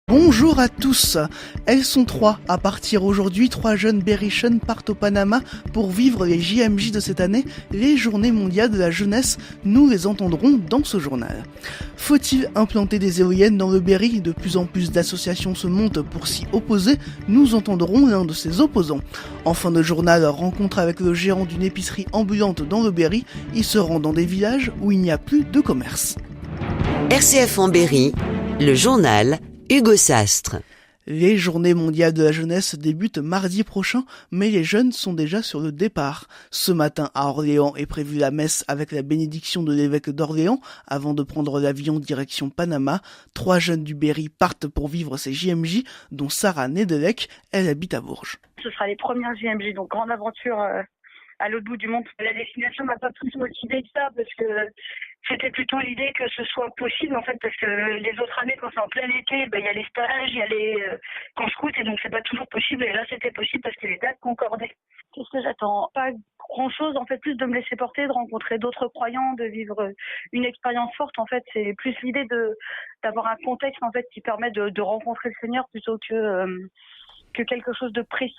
Bonjour à tous. Elles sont 3 à partir aujourd'hui. 3 jeunes Berrichon partent au Panama pour vivre les JMJ de cette année, les Journées mondiales de la jeunesse. Nous les entendrons dans ce journal. Faut-il implanter des éoliennes dans le Berry ? De plus en plus d'associations se montent pour s'y opposer. Nous entendrons l'un de ces opposants. En fin de journal, rencontre avec le gérant d'une épicerie ambulante dans le Berry. Il se rend dans des villages où il n'y a plus de commerce. RCF en Berry, le journal Hugo Sastre. Les Journées mondiales de la jeunesse débutent mardi prochain, mais les jeunes sont déjà sur le départ. Ce matin à Orléans est prévue la messe avec la bénédiction de l'évêque d'Orléans avant de prendre l'avion direction Panama. 3 jeunes du Berry partent pour vivre ces JMJ, dont Sarah Nedelec, elle habite à Bourges. Ce sera les premières JMJ, donc grande aventure à l'autre bout du monde. La destination m'a pas plus motivée que ça parce que c'était plutôt l'idée que ce soit possible en fait, parce que les autres années quand c'est en plein été, il y a les stages, il y a les camps scouts et donc c'est pas toujours possible, et là c'était possible parce que les dates concordaient. Qu'est-ce que j'attends ? Pas grand chose en fait, plus de me laisser porter, de rencontrer d'autres croyants, de vivre une expérience forte en fait. C'est plus l'idée d'avoir un contexte en fait qui permet de rencontrer le Seigneur plutôt que quelque chose de précis.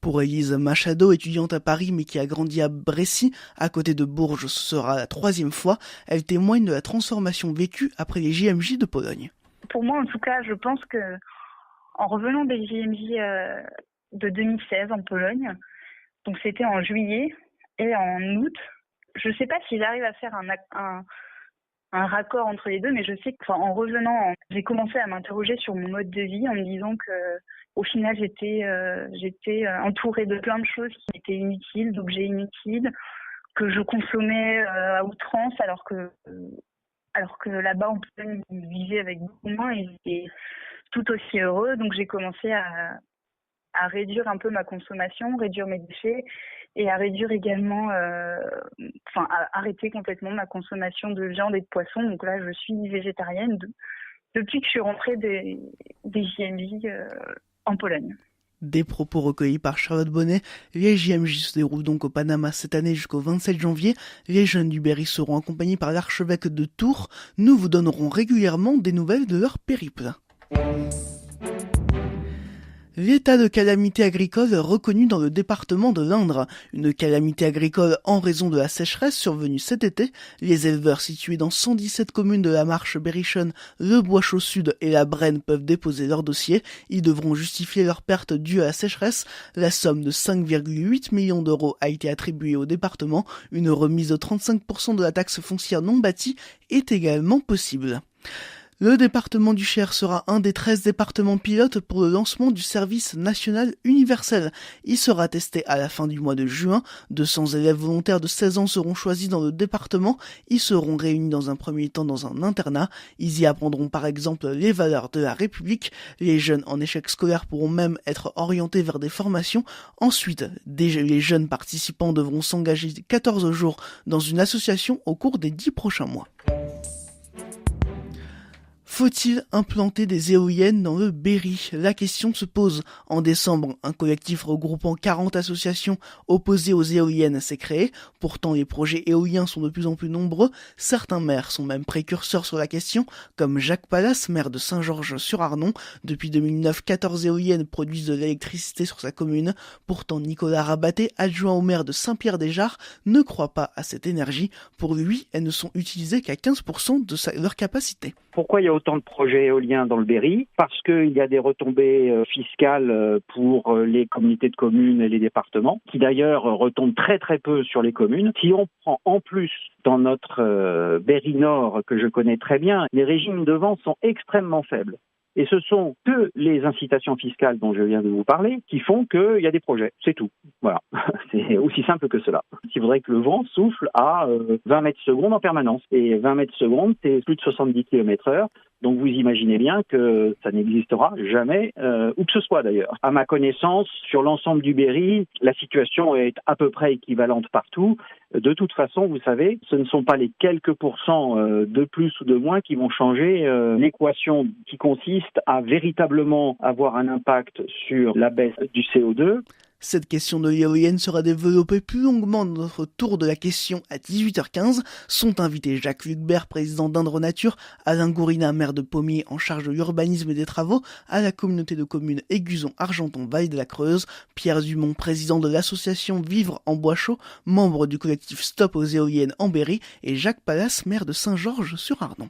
Pour Élise Machado, étudiante à Paris mais qui a grandi à Brécy, à côté de Bourges, ce sera la 3e fois. Elle témoigne de la transformation vécue après les JMJ de Pologne. Pour moi, en tout cas, je pense que en revenant des JMJ de 2016 en Pologne, donc c'était en juillet et en août, je ne sais pas si j'arrive à faire un raccord entre les deux, mais je sais qu'en revenant, j'ai commencé à m'interroger sur mon mode de vie en me disant que au final, j'étais entourée de plein de choses qui étaient inutiles, d'objets inutiles, que je consommais à outrance, alors que là-bas, on pouvait vivre avec beaucoup moins et j'étais tout aussi heureux. Donc, j'ai commencé à réduire un peu ma consommation, réduire mes déchets et à réduire également, à arrêter complètement ma consommation de viande et de poisson. Donc là, je suis végétarienne depuis que je suis rentrée des JMJ en Pologne. Des propos recueillis par Charlotte Bonnet. Les JMJ se déroulent donc au Panama cette année jusqu'au 27 janvier. Les jeunes du Berry seront accompagnés par l'archevêque de Tours. Nous vous donnerons régulièrement des nouvelles de leur périple. L'état de calamité agricole reconnu dans le département de l'Indre. Une calamité agricole en raison de la sécheresse survenue cet été. Les éleveurs situés dans 117 communes de la Marche Berrichon, le Bois-Chaud Sud et la Brenne peuvent déposer leur dossier. Ils devront justifier leurs pertes dues à la sécheresse. La somme de 5,8 millions d'euros a été attribuée au département. Une remise de 35% de la taxe foncière non bâtie est également possible. Le département du Cher sera un des 13 départements pilotes pour le lancement du service national universel. Il sera testé à la fin du mois de juin. 200 élèves volontaires de 16 ans seront choisis dans le département. Ils seront réunis dans un premier temps dans un internat. Ils y apprendront par exemple les valeurs de la République. Les jeunes en échec scolaire pourront même être orientés vers des formations. Ensuite, les jeunes participants devront s'engager 14 jours dans une association au cours des 10 prochains mois. Faut-il implanter des éoliennes dans le Berry ? La question se pose. En décembre, un collectif regroupant 40 associations opposées aux éoliennes s'est créé. Pourtant, les projets éoliens sont de plus en plus nombreux. Certains maires sont même précurseurs sur la question, comme Jacques Pallas, maire de Saint-Georges-sur-Arnon. Depuis 2009, 14 éoliennes produisent de l'électricité sur sa commune. Pourtant, Nicolas Rabaté, adjoint au maire de Saint-Pierre-des-Jarres, ne croit pas à cette énergie. Pour lui, elles ne sont utilisées qu'à 15% de leur capacité. Pourquoi il y a autant de projets éoliens dans le Berry? Parce qu'il y a des retombées fiscales pour les communautés de communes et les départements, qui d'ailleurs retombent très très peu sur les communes. Si on prend en plus dans notre Berry Nord, que je connais très bien, les régimes de vente sont extrêmement faibles. Et ce sont que les incitations fiscales dont je viens de vous parler qui font qu'il y a des projets. C'est tout. Voilà. C'est aussi simple que cela. Il faudrait que le vent souffle à 20 mètres secondes en permanence. Et 20 mètres secondes, c'est plus de 70 km/h. Donc vous imaginez bien que ça n'existera jamais, où que ce soit d'ailleurs. À ma connaissance, sur l'ensemble du Berry, la situation est à peu près équivalente partout. De toute façon, vous savez, ce ne sont pas les quelques pourcents de plus ou de moins qui vont changer l'équation qui consiste à véritablement avoir un impact sur la baisse du CO2. Cette question de l'éolienne sera développée plus longuement dans notre tour de la question à 18h15. Sont invités Jacques Lucbert, président d'Indre Nature, Alain Gourina, maire de Pommier en charge de l'urbanisme et des travaux, à la communauté de communes Aiguzon-Argenton-Vallée de la Creuse, Pierre Dumont, président de l'association Vivre en Bois Chaud, membre du collectif Stop aux éoliennes en Berry, et Jacques Pallas, maire de Saint-Georges-sur-Ardon.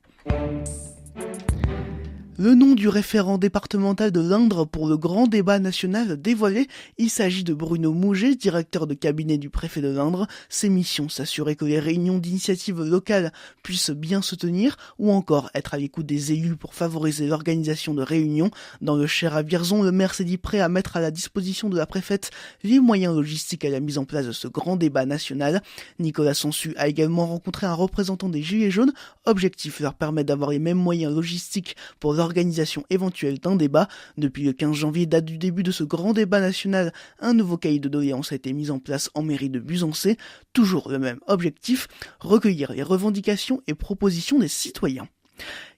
Le nom du référent départemental de l'Indre pour le grand débat national dévoilé, il s'agit de Bruno Mouget, directeur de cabinet du préfet de l'Indre. Ses missions, s'assurer que les réunions d'initiatives locales puissent bien se tenir ou encore être à l'écoute des élus pour favoriser l'organisation de réunions. Dans le Cher à Vierzon, le maire s'est dit prêt à mettre à la disposition de la préfète les moyens logistiques à la mise en place de ce grand débat national. Nicolas Sansu a également rencontré un représentant des Gilets jaunes. Objectif leur permettre d'avoir les mêmes moyens logistiques pour l'organisation éventuelle d'un débat. Depuis le 15 janvier, date du début de ce grand débat national, un nouveau cahier de doléances a été mis en place en mairie de Buzancé. Toujours le même objectif, recueillir les revendications et propositions des citoyens.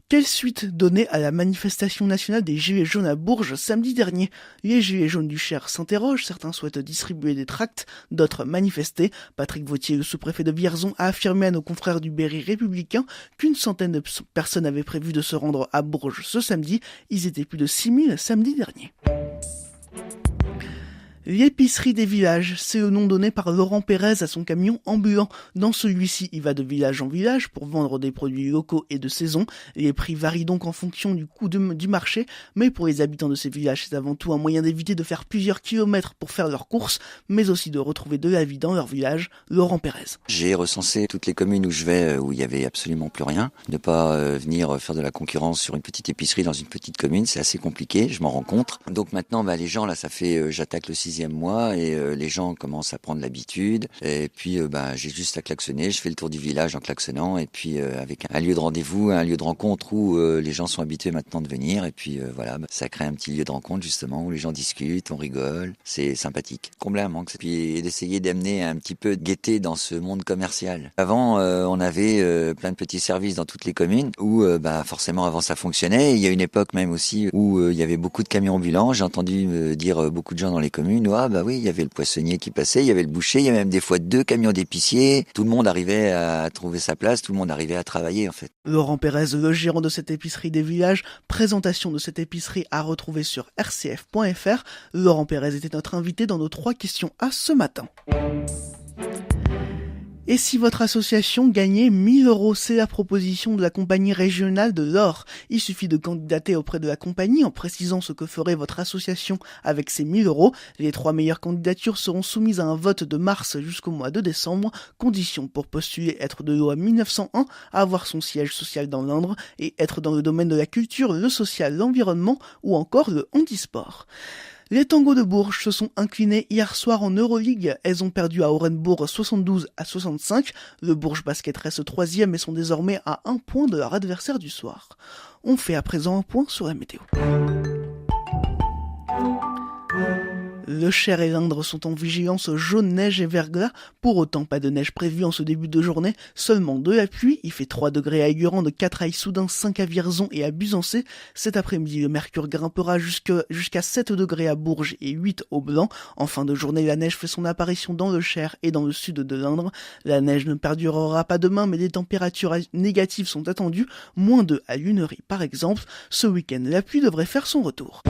Quelle suite donner à la manifestation nationale des Gilets jaunes à Bourges samedi dernier? Les Gilets jaunes du Cher s'interrogent, certains souhaitent distribuer des tracts, d'autres manifester. Patrick Vautier, le sous-préfet de Vierzon, a affirmé à nos confrères du Berry républicain qu'une centaine de personnes avaient prévu de se rendre à Bourges ce samedi. Ils étaient plus de 6000 samedi dernier. L'épicerie des villages, c'est le nom donné par Laurent Pérez à son camion ambulant. Dans celui-ci, il va de village en village pour vendre des produits locaux et de saison. Les prix varient donc en fonction du coût du marché, mais pour les habitants de ces villages, c'est avant tout un moyen d'éviter de faire plusieurs kilomètres pour faire leurs courses, mais aussi de retrouver de la vie dans leur village. Laurent Pérez. J'ai recensé toutes les communes où je vais, où il y avait absolument plus rien. Ne pas venir faire de la concurrence sur une petite épicerie dans une petite commune, c'est assez compliqué, je m'en rends compte. Donc maintenant, les gens, là, ça fait, j'attaque le 6e mois et les gens commencent à prendre l'habitude. Et puis, j'ai juste à klaxonner, je fais le tour du village en klaxonnant et puis avec un lieu de rendez-vous, un lieu de rencontre où les gens sont habitués maintenant de venir. Et puis ça crée un petit lieu de rencontre justement où les gens discutent, on rigole, c'est sympathique. Combler un manque, puis d'essayer d'amener un petit peu de gaieté dans ce monde commercial. Avant, on avait plein de petits services dans toutes les communes où forcément avant ça fonctionnait. Il y a une époque même aussi où il y avait beaucoup de camions ambulants. J'ai entendu dire beaucoup de gens dans les communes, oui, il y avait le poissonnier qui passait, il y avait le boucher, il y avait même des fois 2 camions d'épiciers. Tout le monde arrivait à trouver sa place, tout le monde arrivait à travailler en fait. Laurent Pérez, le gérant de cette épicerie des villages, présentation de cette épicerie à retrouver sur rcf.fr. Laurent Pérez était notre invité dans nos 3 questions à ce matin. Et si votre association gagnait 1000 €, c'est la proposition de la compagnie régionale de l'Or. Il suffit de candidater auprès de la compagnie en précisant ce que ferait votre association avec ces 1000 €. Les 3 meilleures candidatures seront soumises à un vote de mars jusqu'au mois de décembre. Condition pour postuler: être de loi 1901, avoir son siège social dans l'Indre et être dans le domaine de la culture, le social, l'environnement ou encore le handisport. Les Tangos de Bourges se sont inclinés hier soir en Euroleague. Elles ont perdu à Orenbourg 72-65. Le Bourges Basket reste 3e et sont désormais à 1 point de leur adversaire du soir. On fait à présent un point sur la météo. Le Cher et l'Indre sont en vigilance jaune, neige et verglas. Pour autant, pas de neige prévue en ce début de journée, seulement de la pluie. Il fait 3 degrés à Aigurande, 4 à Issoudun, 5 à Vierzon et à Buzancé. Cet après-midi, le mercure grimpera jusqu'à 7 degrés à Bourges et 8 au Blanc. En fin de journée, la neige fait son apparition dans le Cher et dans le sud de l'Indre. La neige ne perdurera pas demain, mais des températures négatives sont attendues, -2 à Lunery par exemple. Ce week-end, la pluie devrait faire son retour.